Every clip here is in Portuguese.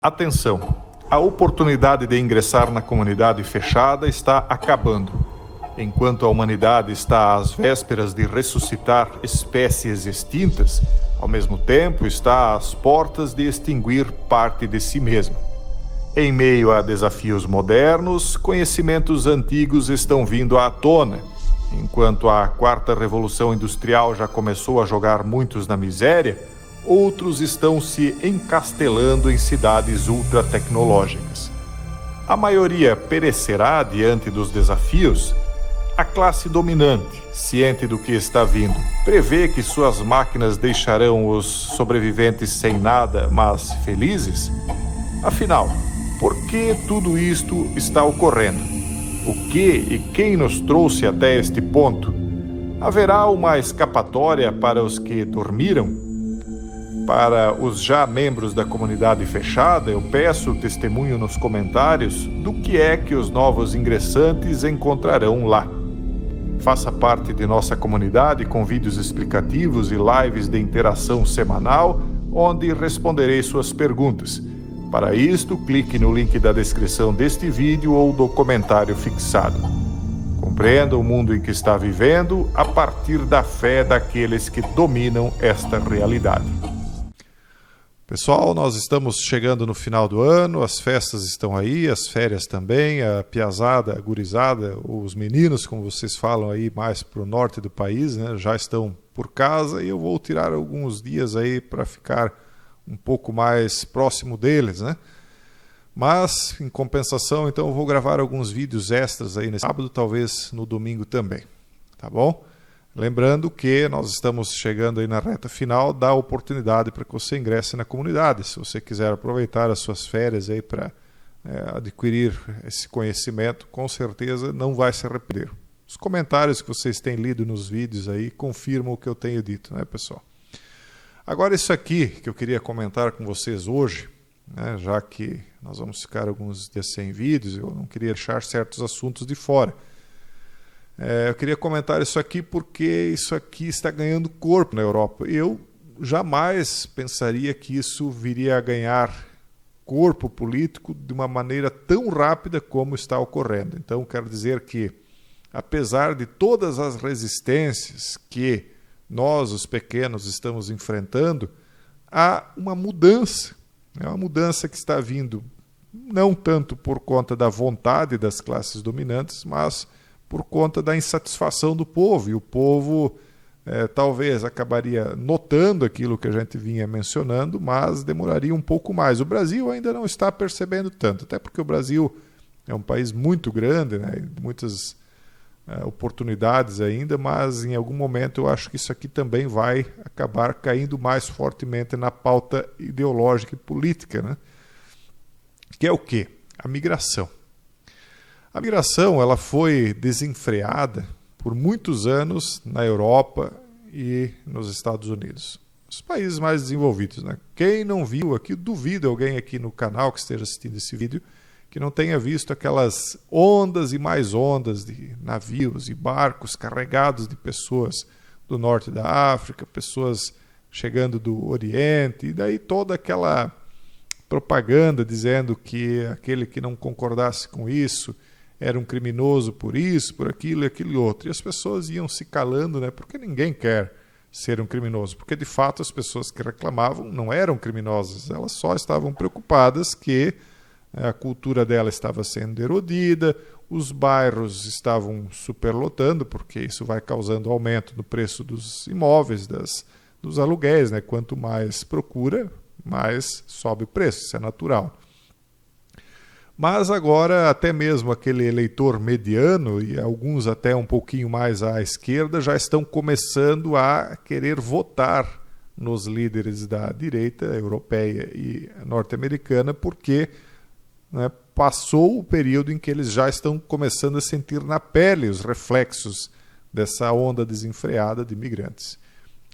Atenção! A oportunidade de ingressar na comunidade fechada está acabando. Enquanto a humanidade está às vésperas de ressuscitar espécies extintas, ao mesmo tempo está às portas de extinguir parte de si mesma. Em meio a desafios modernos, conhecimentos antigos estão vindo à tona. Enquanto a quarta revolução industrial já começou a jogar muitos na miséria, outros estão se encastelando em cidades ultratecnológicas. A maioria perecerá diante dos desafios. A classe dominante, ciente do que está vindo, prevê que suas máquinas deixarão os sobreviventes sem nada, mas felizes? Afinal, por que tudo isto está ocorrendo? O que e quem nos trouxe até este ponto? Haverá uma escapatória para os que dormiram? Para os já membros da comunidade fechada, eu peço testemunho nos comentários do que é que os novos ingressantes encontrarão lá. Faça parte de nossa comunidade com vídeos explicativos e lives de interação semanal, onde responderei suas perguntas. Para isto, clique no link da descrição deste vídeo ou do comentário fixado. Compreenda o mundo em que está vivendo a partir da fé daqueles que dominam esta realidade. Pessoal, nós estamos chegando no final do ano, as festas estão aí, as férias também, a piazada, a gurizada, os meninos, como vocês falam aí mais para o norte do país, né, já estão por casa e eu vou tirar alguns dias aí para ficar um pouco mais próximo deles, né? Mas, em compensação, então eu vou gravar alguns vídeos extras aí nesse sábado, talvez no domingo também, tá bom? Lembrando que nós estamos chegando aí na reta final da oportunidade para que você ingresse na comunidade. Se você quiser aproveitar as suas férias aí para adquirir esse conhecimento, com certeza não vai se arrepender. Os comentários que vocês têm lido nos vídeos aí confirmam o que eu tenho dito, né, pessoal? Agora isso aqui que eu queria comentar com vocês hoje, né, já que nós vamos ficar alguns dias sem vídeos, eu não queria deixar certos assuntos de fora. Eu queria comentar isso aqui porque isso aqui está ganhando corpo na Europa. Eu jamais pensaria que isso viria a ganhar corpo político de uma maneira tão rápida como está ocorrendo. Então, quero dizer que, apesar de todas as resistências que nós, os pequenos, estamos enfrentando, há uma mudança. É uma mudança que está vindo não tanto por conta da vontade das classes dominantes, mas por conta da insatisfação do povo, e o povo talvez acabaria notando aquilo que a gente vinha mencionando, mas demoraria um pouco mais. O Brasil ainda não está percebendo tanto, até porque o Brasil é um país muito grande, né, muitas oportunidades ainda, mas em algum momento eu acho que isso aqui também vai acabar caindo mais fortemente na pauta ideológica e política, né? Que é o quê? A migração. A migração ela foi desenfreada por muitos anos na Europa e nos Estados Unidos. Os países mais desenvolvidos, né? Quem não viu aqui, duvido alguém aqui no canal que esteja assistindo esse vídeo, que não tenha visto aquelas ondas e mais ondas de navios e barcos carregados de pessoas do norte da África, pessoas chegando do Oriente, e daí toda aquela propaganda dizendo que aquele que não concordasse com isso era um criminoso por isso, por aquilo e aquilo outro. E as pessoas iam se calando, né? Porque ninguém quer ser um criminoso. Porque, de fato, as pessoas que reclamavam não eram criminosas. Elas só estavam preocupadas que a cultura dela estava sendo erodida, os bairros estavam superlotando, porque isso vai causando aumento no preço dos imóveis, dos aluguéis, né? Quanto mais procura, mais sobe o preço. Isso é natural. Mas agora até mesmo aquele eleitor mediano e alguns até um pouquinho mais à esquerda já estão começando a querer votar nos líderes da direita europeia e norte-americana porque, né, passou o período em que eles já estão começando a sentir na pele os reflexos dessa onda desenfreada de imigrantes.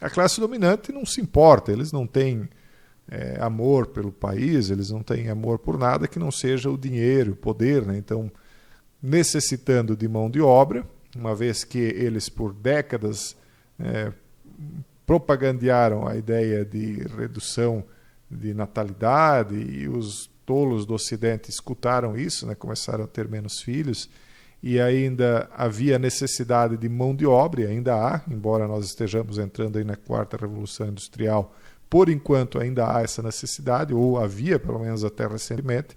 A classe dominante não se importa, eles não têm amor pelo país, eles não têm amor por nada que não seja o dinheiro, o poder, né? Então, necessitando de mão de obra, uma vez que eles por décadas propagandearam a ideia de redução de natalidade e os tolos do Ocidente escutaram isso, né? Começaram a ter menos filhos, e ainda havia necessidade de mão de obra, e ainda há, embora nós estejamos entrando aí na quarta revolução industrial, por enquanto ainda há essa necessidade, ou havia pelo menos até recentemente.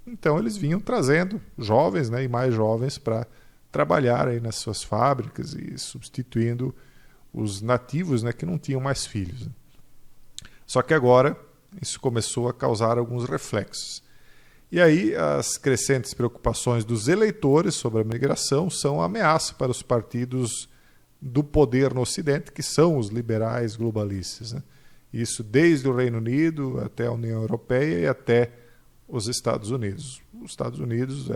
Então eles vinham trazendo jovens, né, e mais jovens para trabalhar aí nas suas fábricas e substituindo os nativos, né, que não tinham mais filhos. Só que agora isso começou a causar alguns reflexos. E aí as crescentes preocupações dos eleitores sobre a migração são ameaça para os partidos do poder no Ocidente, que são os liberais globalistas, né? Isso desde o Reino Unido até a União Europeia e até os Estados Unidos. Os Estados Unidos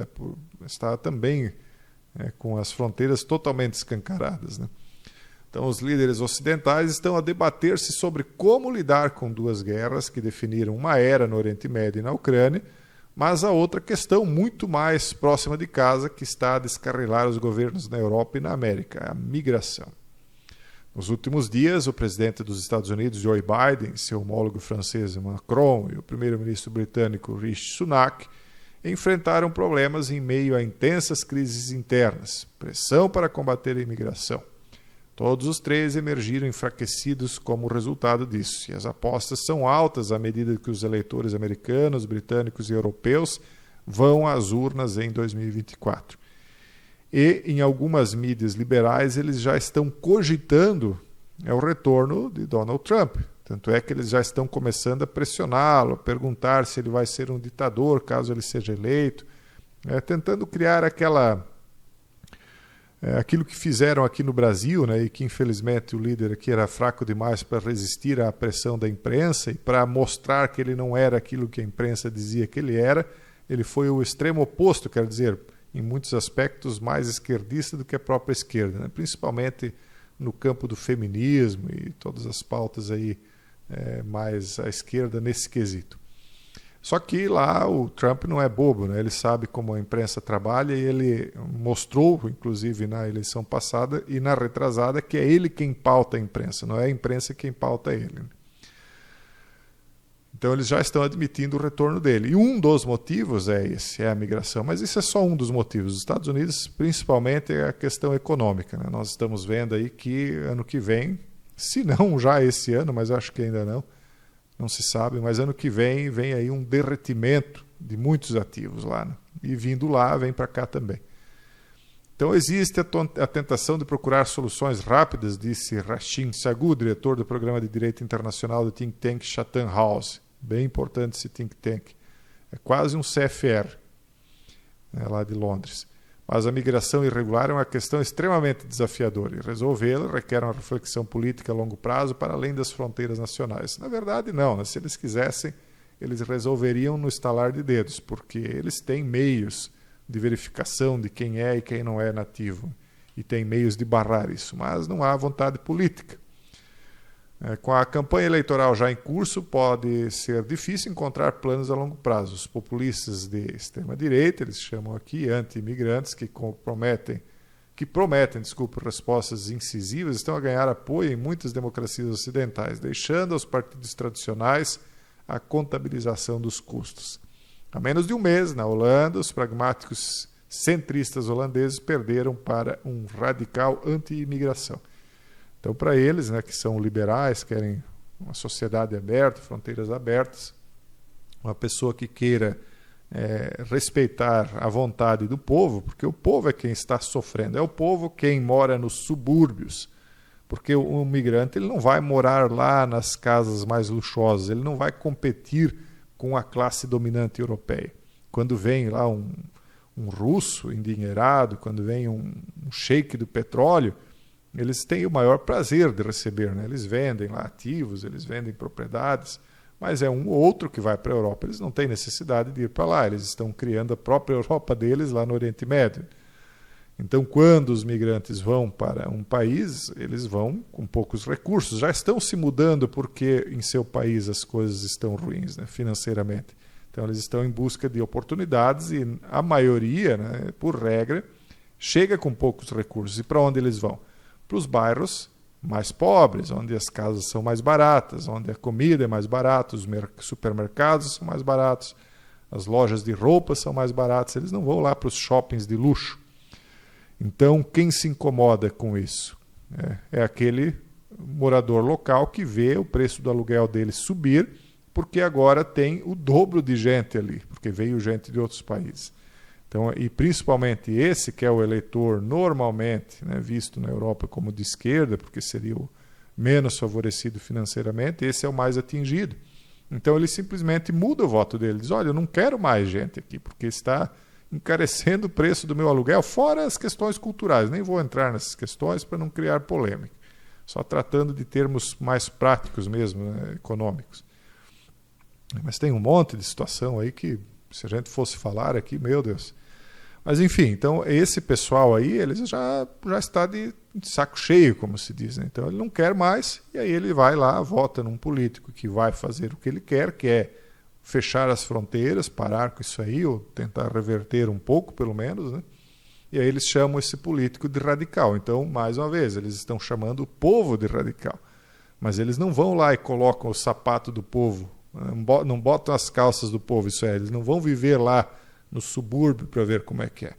está também com as fronteiras totalmente escancaradas, né? Então os líderes ocidentais estão a debater-se sobre como lidar com duas guerras que definiram uma era no Oriente Médio e na Ucrânia, mas a outra questão muito mais próxima de casa que está a descarrilar os governos na Europa e na América, a migração. Nos últimos dias, o presidente dos Estados Unidos, Joe Biden, seu homólogo francês Macron e o primeiro-ministro britânico Rishi Sunak enfrentaram problemas em meio a intensas crises internas, pressão para combater a imigração. Todos os três emergiram enfraquecidos como resultado disso, e as apostas são altas à medida que os eleitores americanos, britânicos e europeus vão às urnas em 2024. E em algumas mídias liberais eles já estão cogitando o retorno de Donald Trump. Tanto é que eles já estão começando a pressioná-lo, a perguntar se ele vai ser um ditador caso ele seja eleito, tentando criar aquilo que fizeram aqui no Brasil, né, e que infelizmente o líder aqui era fraco demais para resistir à pressão da imprensa e para mostrar que ele não era aquilo que a imprensa dizia que ele era. Ele foi o extremo oposto, quer dizer, em muitos aspectos mais esquerdista do que a própria esquerda, né, principalmente no campo do feminismo e todas as pautas aí mais à esquerda nesse quesito. Só que lá o Trump não é bobo, né? Ele sabe como a imprensa trabalha e ele mostrou, inclusive na eleição passada e na retrasada, que é ele quem pauta a imprensa, não é a imprensa quem pauta ele. Então eles já estão admitindo o retorno dele. E um dos motivos é a migração, mas isso é só um dos motivos. Os Estados Unidos, principalmente, é a questão econômica, né? Nós estamos vendo aí que ano que vem, se não já esse ano, mas acho que ainda não se sabe, mas ano que vem aí um derretimento de muitos ativos lá, né? E vindo lá, vem para cá também. Então existe a tentação de procurar soluções rápidas, disse Rashim Sagu, diretor do Programa de Direito Internacional do think tank Chatham House. Bem importante esse think tank. É quase um CFR, né, lá de Londres. Mas a migração irregular é uma questão extremamente desafiadora e resolvê-la requer uma reflexão política a longo prazo para além das fronteiras nacionais. Na verdade, não, né? Se eles quisessem, eles resolveriam no estalar de dedos, porque eles têm meios de verificação de quem é e quem não é nativo e têm meios de barrar isso, mas não há vontade política. Com a campanha eleitoral já em curso, pode ser difícil encontrar planos a longo prazo. Os populistas de extrema-direita, eles chamam aqui anti-imigrantes, que prometem respostas incisivas, estão a ganhar apoio em muitas democracias ocidentais, deixando aos partidos tradicionais a contabilização dos custos. Há menos de um mês, na Holanda, os pragmáticos centristas holandeses perderam para um radical anti-imigração. Então, para eles, né, que são liberais, querem uma sociedade aberta, fronteiras abertas, uma pessoa que queira respeitar a vontade do povo, porque o povo é quem está sofrendo, é o povo quem mora nos subúrbios, porque o migrante ele não vai morar lá nas casas mais luxuosas, ele não vai competir com a classe dominante europeia. Quando vem lá um russo endinheirado, quando vem um sheik do petróleo, eles têm o maior prazer de receber, né? Eles vendem lá ativos, eles vendem propriedades, mas é um ou outro que vai para a Europa. Eles não têm necessidade de ir para lá, eles estão criando a própria Europa deles lá no Oriente Médio. Então, quando os migrantes vão para um país, eles vão com poucos recursos. Já estão se mudando porque em seu país as coisas estão ruins, né, financeiramente. Então, eles estão em busca de oportunidades e a maioria, né, por regra, chega com poucos recursos. E para onde eles vão? Para os bairros mais pobres, onde as casas são mais baratas, onde a comida é mais barata, os supermercados são mais baratos, as lojas de roupa são mais baratas, eles não vão lá para os shoppings de luxo. Então, quem se incomoda com isso? É aquele morador local que vê o preço do aluguel dele subir, porque agora tem o dobro de gente ali, porque veio gente de outros países. Então, e principalmente esse, que é o eleitor normalmente, né, visto na Europa como de esquerda, porque seria o menos favorecido financeiramente, esse é o mais atingido. Então ele simplesmente muda o voto dele, diz, olha, eu não quero mais gente aqui, porque está encarecendo o preço do meu aluguel, fora as questões culturais. Nem vou entrar nessas questões para não criar polêmica, só tratando de termos mais práticos mesmo, né, econômicos. Mas tem um monte de situação aí que, se a gente fosse falar aqui, meu Deus. Mas enfim, então esse pessoal aí, ele já está de saco cheio, como se diz, né? Então ele não quer mais, e aí ele vai lá, vota num político que vai fazer o que ele quer, que é fechar as fronteiras, parar com isso aí, ou tentar reverter um pouco, pelo menos, né? E aí eles chamam esse político de radical. Então, mais uma vez, eles estão chamando o povo de radical. Mas eles não vão lá e colocam o sapato do povo, não botam as calças do povo, isso é, eles não vão viver lá no subúrbio para ver como é que é.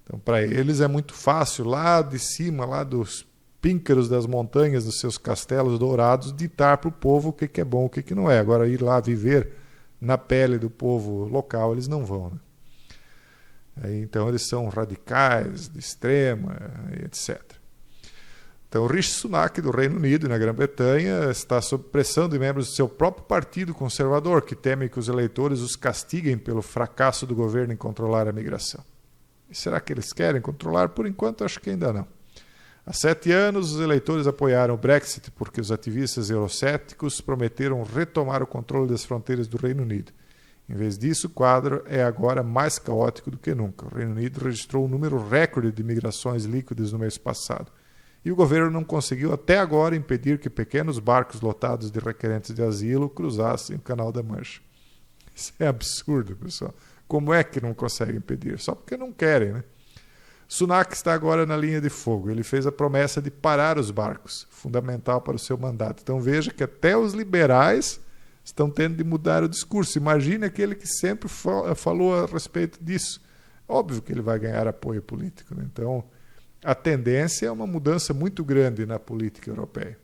Então, para eles é muito fácil, lá de cima, lá dos píncaros das montanhas, dos seus castelos dourados, ditar para o povo o que é bom, o que não é. Agora, ir lá viver na pele do povo local, eles não vão, né? Então, eles são radicais, de extrema, etc. Então, o Rishi Sunak, do Reino Unido e na Grã-Bretanha, está sob pressão de membros do seu próprio partido conservador, que temem que os eleitores os castiguem pelo fracasso do governo em controlar a migração. E será que eles querem controlar? Por enquanto, acho que ainda não. Há 7 anos, os eleitores apoiaram o Brexit porque os ativistas eurocéticos prometeram retomar o controle das fronteiras do Reino Unido. Em vez disso, o quadro é agora mais caótico do que nunca. O Reino Unido registrou um número recorde de migrações líquidas no mês passado. E o governo não conseguiu até agora impedir que pequenos barcos lotados de requerentes de asilo cruzassem o Canal da Mancha. Isso é absurdo, pessoal. Como é que não conseguem impedir? Só porque não querem, né? Sunak está agora na linha de fogo. Ele fez a promessa de parar os barcos, fundamental para o seu mandato. Então veja que até os liberais estão tendo de mudar o discurso. Imagine aquele que sempre falou a respeito disso. Óbvio que ele vai ganhar apoio político, né? Então, a tendência é uma mudança muito grande na política europeia.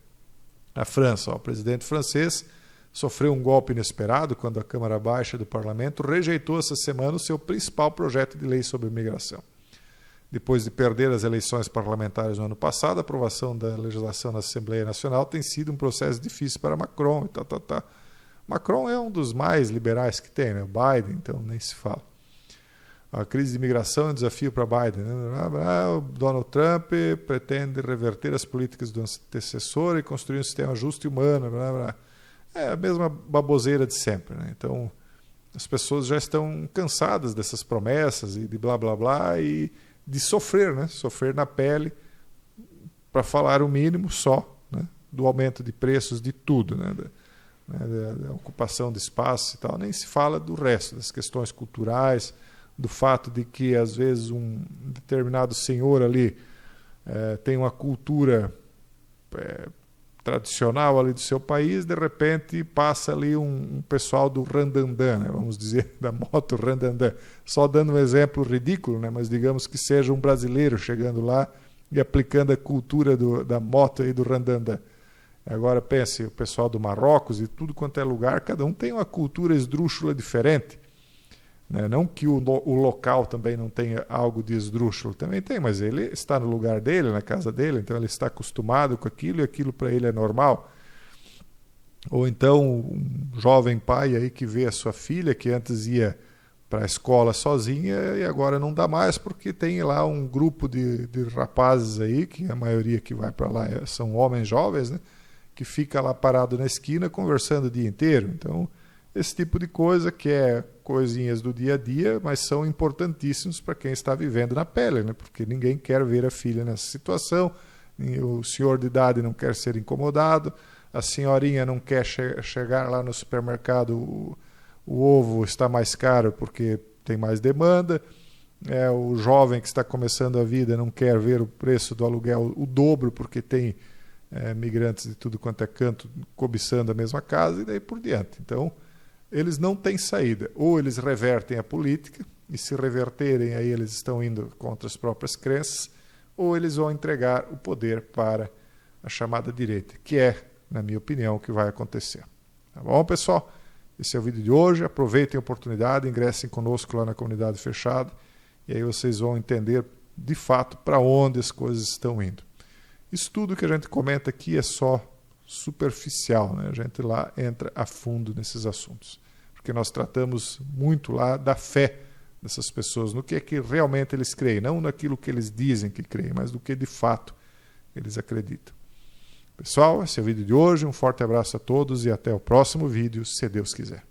A França, o presidente francês sofreu um golpe inesperado quando a Câmara Baixa do Parlamento rejeitou essa semana o seu principal projeto de lei sobre imigração. Depois de perder as eleições parlamentares no ano passado, a aprovação da legislação na Assembleia Nacional tem sido um processo difícil para Macron. Macron é um dos mais liberais que tem, né? O Biden, então nem se fala. A crise de imigração é um desafio para Biden, né? O Donald Trump pretende reverter as políticas do antecessor e construir um sistema justo e humano. É a mesma baboseira de sempre, né? Então, as pessoas já estão cansadas dessas promessas e de blá, blá, blá, e de sofrer, né? Sofrer na pele, para falar o mínimo só, né? Do aumento de preços de tudo, né? Da ocupação de espaço e tal. Nem se fala do resto, das questões culturais, do fato de que, às vezes, um determinado senhor ali tem uma cultura tradicional ali do seu país, de repente passa ali um pessoal do randandã, né? Vamos dizer, da moto randandã. Só dando um exemplo ridículo, né? Mas digamos que seja um brasileiro chegando lá e aplicando a cultura da moto e do randandã. Agora pense, o pessoal do Marrocos e tudo quanto é lugar, cada um tem uma cultura esdrúxula diferente. Não que o local também não tenha algo de esdrúxulo, também tem, mas ele está no lugar dele, na casa dele, então ele está acostumado com aquilo e aquilo para ele é normal. Ou então um jovem pai aí que vê a sua filha, que antes ia para a escola sozinha e agora não dá mais porque tem lá um grupo de rapazes aí, que a maioria que vai para lá são homens jovens, né, que fica lá parado na esquina conversando o dia inteiro. Então, esse tipo de coisa que é coisinhas do dia a dia, mas são importantíssimos para quem está vivendo na pele, né? Porque ninguém quer ver a filha nessa situação, o senhor de idade não quer ser incomodado, a senhorinha não quer chegar lá no supermercado, o ovo está mais caro porque tem mais demanda, o jovem que está começando a vida não quer ver o preço do aluguel o dobro porque tem migrantes de tudo quanto é canto cobiçando a mesma casa e daí por diante. Então, eles não têm saída. Ou eles revertem a política, e se reverterem, aí eles estão indo contra as próprias crenças, ou eles vão entregar o poder para a chamada direita, que é, na minha opinião, o que vai acontecer. Tá bom, pessoal? Esse é o vídeo de hoje. Aproveitem a oportunidade, ingressem conosco lá na comunidade fechada, e aí vocês vão entender, de fato, para onde as coisas estão indo. Isso tudo que a gente comenta aqui é só superficial, né? A gente lá entra a fundo nesses assuntos, porque nós tratamos muito lá da fé dessas pessoas, no que é que realmente eles creem, não naquilo que eles dizem que creem, mas do que de fato eles acreditam. Pessoal, esse é o vídeo de hoje, um forte abraço a todos e até o próximo vídeo, se Deus quiser.